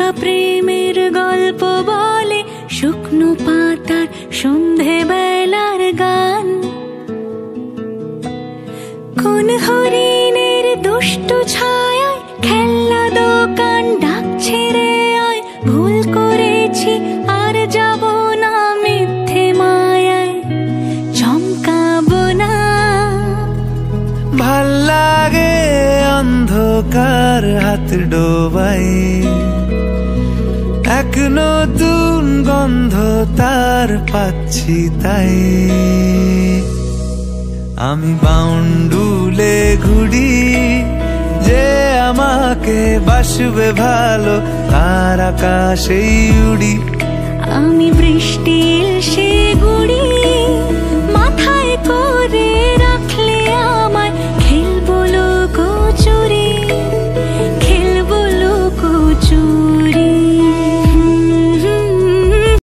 পোকা প্রেমের গল্প বলে শুকনো পাতার সন্ধে বেলার গান। কোন হরিণের দুষ্টু ছায়ায় খেলনা দোকান ডাকছে রে আয়, ভুল করেছি আর যাব না মিথ্যে মায়ায় চমকাবো না। ভাল লাগে অন্ধকার হাত ডোবাই, এক নতুন গন্ধ তার পাচ্ছি তাই। আমি বাউন্ডুলে ঘুরি, যে আমাকে বাসবে ভালো তার আকাশেই উড়ি। আমি বৃষ্টির সে গুড়ি মাথায় করে